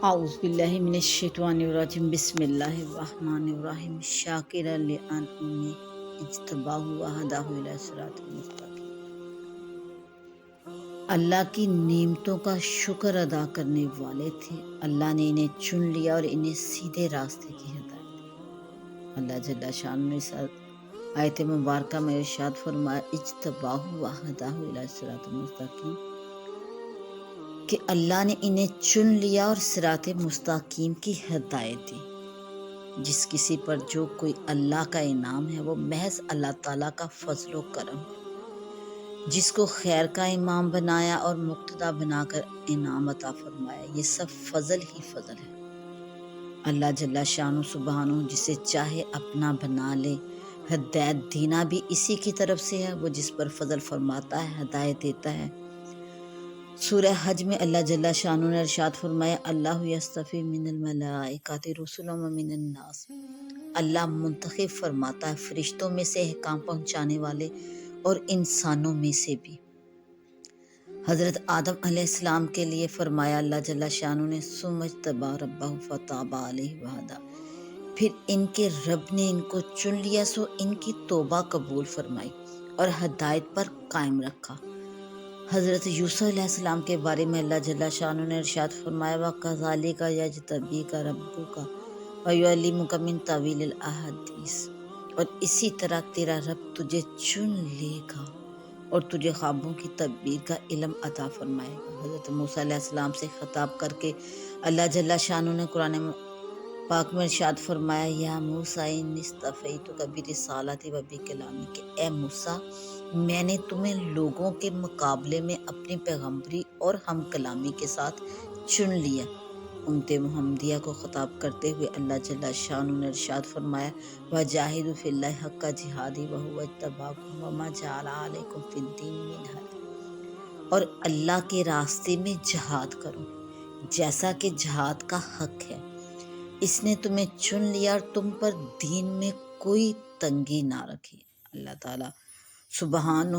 اعوذ باللہ من الشیطان الرجیم بسم اللہ الرحمن الرحیم شاکرا لانعمی اجتباہ وہداہ الی صراط مستقیم۔ اللہ کی نعمتوں کا شکر ادا کرنے والے تھے، اللہ نے انہیں چن لیا اور انہیں سیدھے راستے کی ہدایت دی۔ اللہ جل شان نے اس آیت مبارکہ میں ارشاد فرمایا اجتباہ وہداہ الی صراط مستقیم کہ اللہ نے انہیں چن لیا اور صراط مستقیم کی ہدایت دی۔ جس کسی پر جو کوئی اللہ کا انعام ہے وہ محض اللہ تعالیٰ کا فضل و کرم ہے۔ جس کو خیر کا امام بنایا اور مقتدا بنا کر انعام عطا فرمایا، یہ سب فضل ہی فضل ہے۔ اللہ جل شانہ سبحانہ جسے چاہے اپنا بنا لے، ہدایت دینا بھی اسی کی طرف سے ہے۔ وہ جس پر فضل فرماتا ہے، ہدایت دیتا ہے۔ سورہ حج میں اللہ جل شانہ نے ارشاد فرمایا اللہ یصطفی من الملائکۃ رسلا ومن الناس، اللہ منتخب فرماتا ہے فرشتوں میں سے احکام پہنچانے والے اور انسانوں میں سے بھی۔ حضرت آدم علیہ السلام کے لیے فرمایا اللہ جل شانہ نے ثم اجتبی ربہ فتاب علیہ وہدی، پھر ان کے رب نے ان کو چن لیا سو ان کی توبہ قبول فرمائی اور ہدایت پر قائم رکھا۔ حضرت یوسف علیہ السلام کے بارے میں اللہ جل شانہ نے ارشاد فرمایا وَكَذَلِكَ يَجْتَبِيكَ رَبُّكَ وَيُعَلِّمُكَ مِن تَأْوِيلِ الْأَحَادِيثِ، اور اسی طرح تیرا رب تجھے چن لے گا اور تجھے خوابوں کی تعبیر کا علم عطا فرمائے گا۔ حضرت موسیٰ علیہ السلام سے خطاب کر کے اللہ جل شانہ نے قرآن پاک میں ارشاد فرمایا یا موسیٰ انی اصطفیتک برسالتی و بکلامی، کہ اے موسیٰ میں نے تمہیں لوگوں کے مقابلے میں اپنی پیغمبری اور ہم کلامی کے ساتھ چن لیا۔ امت محمدیہ کو خطاب کرتے ہوئے اللہ جل شانہ نے ارشاد فرمایا وَجَاهِدُوا فِي اللَّهِ حَقَّ جِهَادِهِ وَهُوَ اجْتَبَاكُمْ وَمَا جَعَلَ عَلَيْكُمْ فِي الدِّينِ مِنْ حَرَجٍ، اور اللہ کے راستے میں جہاد کرو جیسا کہ جہاد کا حق ہے۔ اس نے تمہیں چن لیا اور تم پر دین میں کوئی تنگی نہ رکھی۔ اللہ تعالیٰ سبحانہ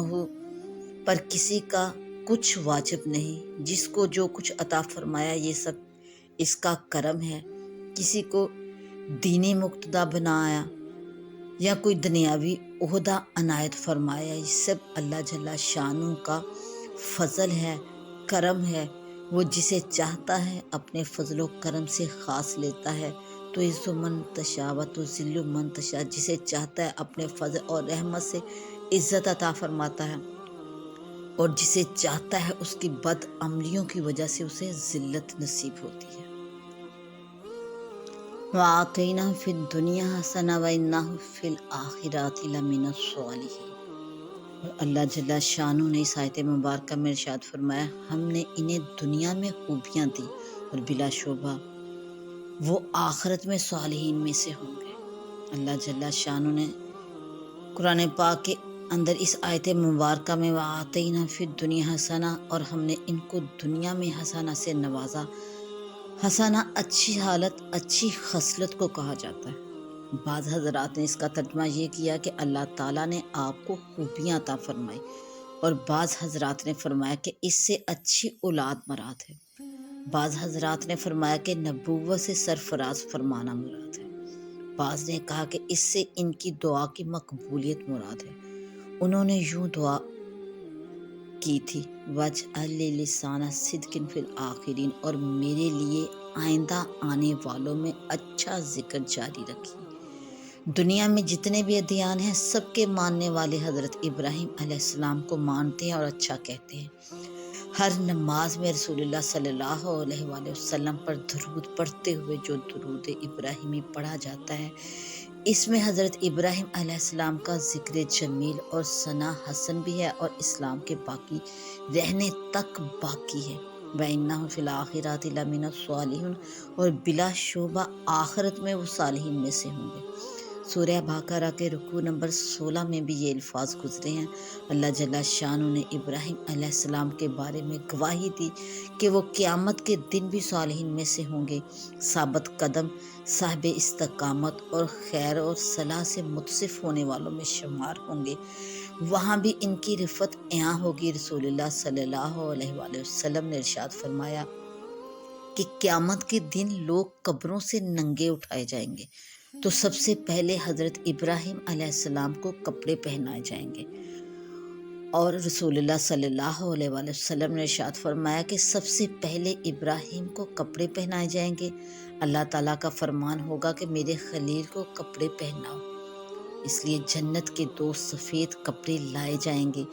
پر کسی کا کچھ واجب نہیں، جس کو جو کچھ عطا فرمایا یہ سب اس کا کرم ہے۔ کسی کو دینی مقتدا بنایا یا کوئی دنیاوی عہدہ عنایت فرمایا، یہ سب اللہ جل شانہ کا فضل ہے، کرم ہے۔ وہ جسے چاہتا ہے اپنے فضل و کرم سے خاص لیتا ہے، تو عز من تشاء و تذل من تشاء، جسے چاہتا ہے اپنے فضل اور رحمت سے عزت عطا فرماتا ہے، اور جسے چاہتا ہے اس کی بد عملیوں کی وجہ سے اسے ذلت نصیب ہوتی ہے۔ وَآتَيْنَاهُ فِي الدُّنْيَا حَسَنَةً وَإِنَّهُ فِي الْآخِرَةِ لَمِنَ الصَّالِحِينَ۔ اور اللہ جل شانہ نے اس آیت مبارکہ میں ارشاد فرمایا ہم نے انہیں دنیا میں خوبیاں دی اور بلا شبہ وہ آخرت میں صالحین میں سے ہوں گے۔ اللہ جل شانہ نے قرآن پاک کے اندر اس آیت مبارکہ میں وَآتَيْنَا فِي الدُّنْيَا حَسَنَةً، اور ہم نے ان کو دنیا میں حسنہ سے نوازا۔ حسنہ اچھی حالت، اچھی خصلت کو کہا جاتا ہے۔ بعض حضرات نے اس کا ترجمہ یہ کیا کہ اللہ تعالیٰ نے آپ کو خوبیاں عطا فرمائی، اور بعض حضرات نے فرمایا کہ اس سے اچھی اولاد مراد ہے۔ بعض حضرات نے فرمایا کہ نبوت سے سرفراز فرمانا مراد ہے۔ بعض نے کہا کہ اس سے ان کی دعا کی مقبولیت مراد ہے۔ انہوں نے یوں دعا کی تھی وَاجْعَل لِي لِسَانَ صِدْقٍ فِي الْآخِرِينَ، اور میرے لیے آئندہ آنے والوں میں اچھا ذکر جاری رکھی۔ دنیا میں جتنے بھی ادیان ہیں سب کے ماننے والے حضرت ابراہیم علیہ السلام کو مانتے ہیں اور اچھا کہتے ہیں۔ ہر نماز میں رسول اللہ صلی اللہ علیہ وآلہ وسلم پر درود پڑھتے ہوئے جو درود ابراہیمی پڑھا جاتا ہے، اس میں حضرت ابراہیم علیہ السلام کا ذکر جمیل اور ثنا حسن بھی ہے، اور اسلام کے باقی رہنے تک باقی ہے۔ وَإِنَّهُ فِي الْآخِرَةِ لَمِنَ الصَّالِحِينَ، اور بلا شبہ آخرت میں وہ صالحین میں سے ہوں گے۔ سورہ بقرہ کے رکوع نمبر 16 میں بھی یہ الفاظ گزرے ہیں۔ اللہ جل شانہ نے ابراہیم علیہ السلام کے بارے میں گواہی دی کہ وہ قیامت کے دن بھی صالحین میں سے ہوں گے، ثابت قدم، صاحب استقامت اور خیر اور صلاح سے متصف ہونے والوں میں شمار ہوں گے۔ وہاں بھی ان کی رفعت عیاں ہوگی۔ رسول اللہ صلی اللہ علیہ وآلہ وسلم نے ارشاد فرمایا کہ قیامت کے دن لوگ قبروں سے ننگے اٹھائے جائیں گے تو سب سے پہلے حضرت ابراہیم علیہ السلام کو کپڑے پہنائے جائیں گے، اور رسول اللہ صلی اللہ علیہ وآلہ وسلم نے ارشاد فرمایا کہ سب سے پہلے ابراہیم کو کپڑے پہنائے جائیں گے۔ اللہ تعالیٰ کا فرمان ہوگا کہ میرے خلیل کو کپڑے پہناؤ، اس لیے جنت کے 2 سفید کپڑے لائے جائیں گے،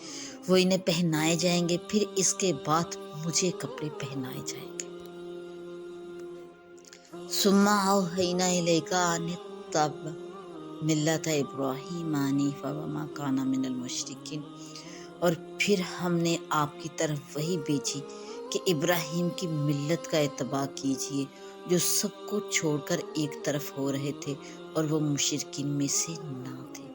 وہ انہیں پہنائے جائیں گے، پھر اس کے بعد مجھے کپڑے پہنائے جائیں گے۔ ثم اوحینا الیک ان اتبع ملت ابراہیم حنیفا وما کان من المشرکین، اور پھر ہم نے آپ کی طرف وحی بھیجی کہ ابراہیم کی ملت کا اتباع کیجیے، جو سب کو چھوڑ کر ایک طرف ہو رہے تھے اور وہ مشرکین میں سے نہ تھے۔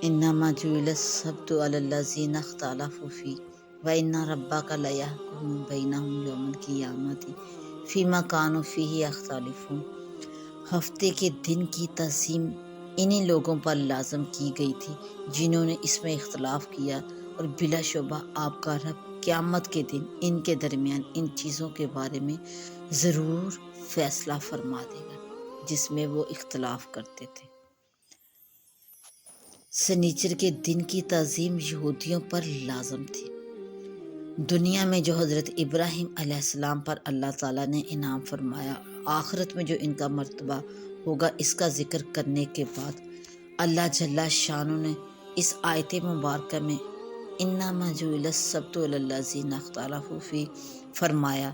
انما جعل السبت علی الذین اختلفوا فیہ وان ربک لیحکم بینہم یوم القیامۃ فیما کانوا فیہ یختلفون۔ ہفتے کے دن کی تعظیم انہی لوگوں پر لازم کی گئی تھی جنہوں نے اس میں اختلاف کیا، اور بلا شبہ آپ کا رب قیامت کے دن ان کے درمیان ان چیزوں کے بارے میں ضرور فیصلہ فرما دے گا جس میں وہ اختلاف کرتے تھے۔ سنیچر کے دن کی تعظیم یہودیوں پر لازم تھی۔ دنیا میں جو حضرت ابراہیم علیہ السلام پر اللہ تعالیٰ نے انعام فرمایا، آخرت میں جو ان کا مرتبہ ہوگا، اس کا ذکر کرنے کے بعد اللہ جل شانہ نے اس آیت مبارکہ میں انما جعل السبت علی الذین اختلفوا فیہ فرمایا۔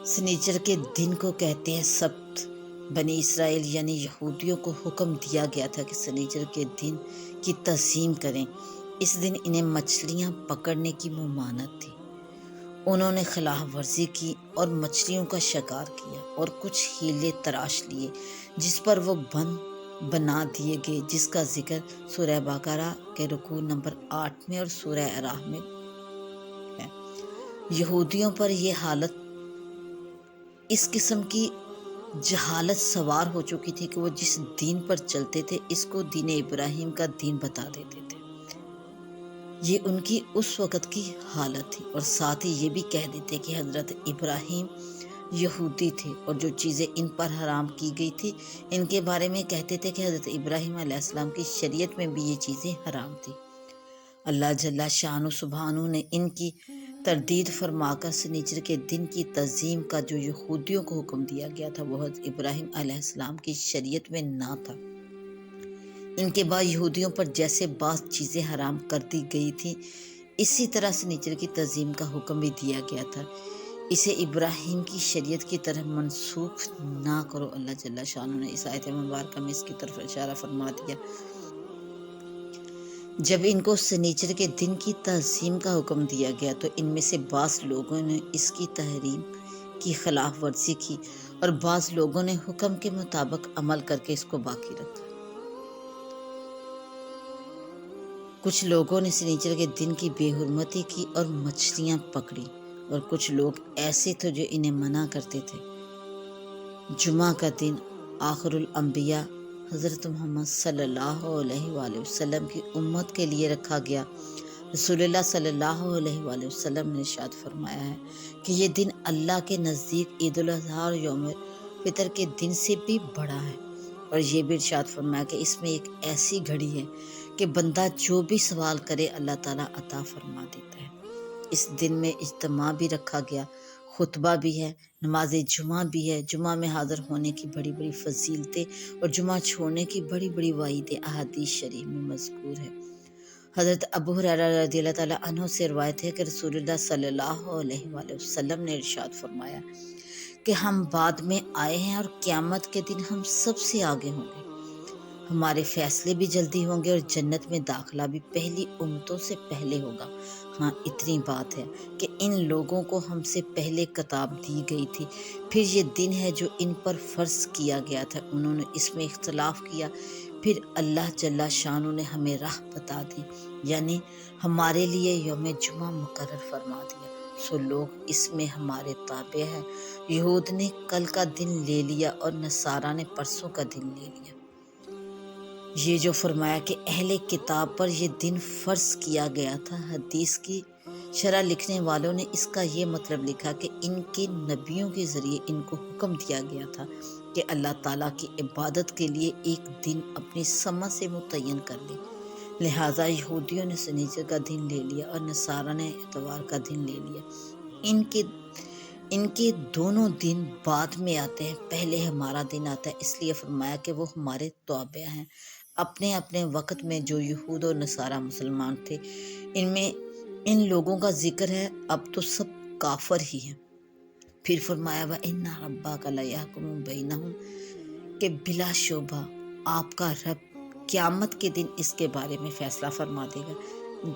سنیچر کے دن کو کہتے ہیں سبت۔ بنی اسرائیل یعنی یہودیوں کو حکم دیا گیا تھا کہ سنیچر کے دن کی تعظیم کریں۔ اس دن انہیں مچھلیاں پکڑنے کی ممانعت تھی۔ انہوں نے خلاف ورزی کی اور مچھلیوں کا شکار کیا اور کچھ ہیلے تراش لیے جس پر وہ بند بنا دیے گئے، جس کا ذکر سورہ بقرہ کے رکوع نمبر 8 میں اور سورہ اعراف میں ہے۔ یہودیوں پر یہ حالت، اس قسم کی جہالت سوار ہو چکی تھی کہ وہ جس دین پر چلتے تھے اس کو دین ابراہیم کا دین بتا دیتے تھے۔ یہ ان کی اس وقت کی حالت تھی، اور ساتھ ہی یہ بھی کہہ دیتے کہ حضرت ابراہیم یہودی تھے اور جو چیزیں ان پر حرام کی گئی تھی ان کے بارے میں کہتے تھے کہ حضرت ابراہیم علیہ السلام کی شریعت میں بھی یہ چیزیں حرام تھی۔ اللہ جل شانہ سبحانہ نے ان کی تردید فرما کر سنیچر کے دن کی تعظیم کا جو یہودیوں کو حکم دیا گیا تھا وہ حضرت ابراہیم علیہ السلام کی شریعت میں نہ تھا۔ ان کے بعد یہودیوں پر جیسے بعض چیزیں حرام کر دی گئی تھیں، اسی طرح سنیچر کی تعظیم کا حکم بھی دیا گیا تھا۔ اسے ابراہیم کی شریعت کی طرح منسوخ نہ کرو۔ اللہ جل شانہ نے اس آیت مبارکہ میں اس کی طرف اشارہ فرما دیا۔ جب ان کو سنیچر کے دن کی تعظیم کا حکم دیا گیا تو ان میں سے بعض لوگوں نے اس کی تحریم کی خلاف ورزی کی اور بعض لوگوں نے حکم کے مطابق عمل کر کے اس کو باقی رکھا۔ کچھ لوگوں نے سنیچر کے دن کی بے حرمتی کی اور مچھلیاں پکڑی، اور کچھ لوگ ایسے تھے جو انہیں منع کرتے تھے۔ جمعہ کا دن آخر الانبیاء حضرت محمد صلی اللہ علیہ وآلہ وسلم کی امت کے لیے رکھا گیا۔ رسول اللہ صلی اللہ علیہ وآلہ وسلم نے ارشاد فرمایا ہے کہ یہ دن اللہ کے نزدیک عید الاضحیٰ اور یوم فطر کے دن سے بھی بڑا ہے، اور یہ بھی ارشاد فرمایا کہ اس میں ایک ایسی گھڑی ہے کہ بندہ جو بھی سوال کرے اللہ تعالیٰ عطا فرما دیتا ہے۔ اس دن میں اجتماع بھی رکھا گیا، خطبہ بھی ہے، نماز جمعہ بھی ہے۔ جمعہ میں حاضر ہونے کی بڑی بڑی فضیلتیں اور جمعہ چھوڑنے کی بڑی بڑی وعیدیں احادیث شریف میں مذکور ہے۔ حضرت ابو ہریرہ رضی اللہ تعالیٰ عنہ سے روایت ہے کہ رسول اللہ صلی اللہ علیہ وآلہ وسلم نے ارشاد فرمایا کہ ہم بعد میں آئے ہیں اور قیامت کے دن ہم سب سے آگے ہوں گے، ہمارے فیصلے بھی جلدی ہوں گے اور جنت میں داخلہ بھی پہلی امتوں سے پہلے ہوگا۔ ہاں اتنی بات ہے کہ ان لوگوں کو ہم سے پہلے کتاب دی گئی تھی، پھر یہ دن ہے جو ان پر فرض کیا گیا تھا، انہوں نے اس میں اختلاف کیا، پھر اللہ جل شانہ نے ہمیں راہ بتا دی، یعنی ہمارے لیے یوم جمعہ مقرر فرما دیا، سو لوگ اس میں ہمارے تابع ہیں۔ یہود نے کل کا دن لے لیا اور نصارہ نے پرسوں کا دن لے لیا۔ یہ جو فرمایا کہ اہل کتاب پر یہ دن فرض کیا گیا تھا، حدیث کی شرح لکھنے والوں نے اس کا یہ مطلب لکھا کہ ان کے نبیوں کے ذریعے ان کو حکم دیا گیا تھا کہ اللہ تعالیٰ کی عبادت کے لیے ایک دن اپنی سمجھ سے متعین کر لے، لہٰذا یہودیوں نے سنیچر کا دن لے لیا اور نصارہ نے اتوار کا دن لے لیا۔ ان کے دونوں دن بعد میں آتے ہیں، پہلے ہمارا دن آتا ہے، اس لیے فرمایا کہ وہ ہمارے تابع ہیں۔ اپنے اپنے وقت میں جو یہود اور نصارہ مسلمان تھے، ان لوگوں کا ذکر ہے، اب تو سب کافر ہی ہیں۔ پھر فرمایا وَإِنَّ رَبَّكَ لَيَحْكُمُ بَيْنَهُمْ کہ بلا شبہ آپ کا رب قیامت کے دن اس کے بارے میں فیصلہ فرما دے گا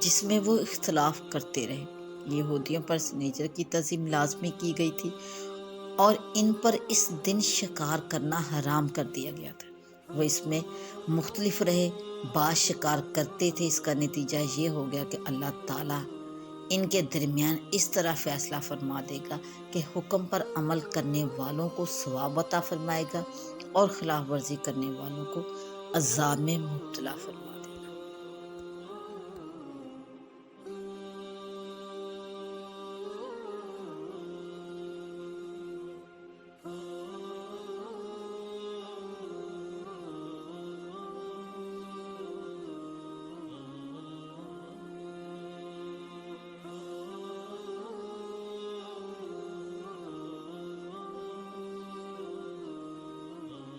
جس میں وہ اختلاف کرتے رہے۔ یہودیوں پر سنیچر کی تعظیم لازمی کی گئی تھی اور ان پر اس دن شکار کرنا حرام کر دیا گیا تھا۔ وہ اس میں مختلف رہے، بعض شکار کرتے تھے، اس کا نتیجہ یہ ہو گیا کہ اللہ تعالیٰ ان کے درمیان اس طرح فیصلہ فرما دے گا کہ حکم پر عمل کرنے والوں کو ثواب عطا فرمائے گا اور خلاف ورزی کرنے والوں کو عذاب میں مبتلا فرمائے گا۔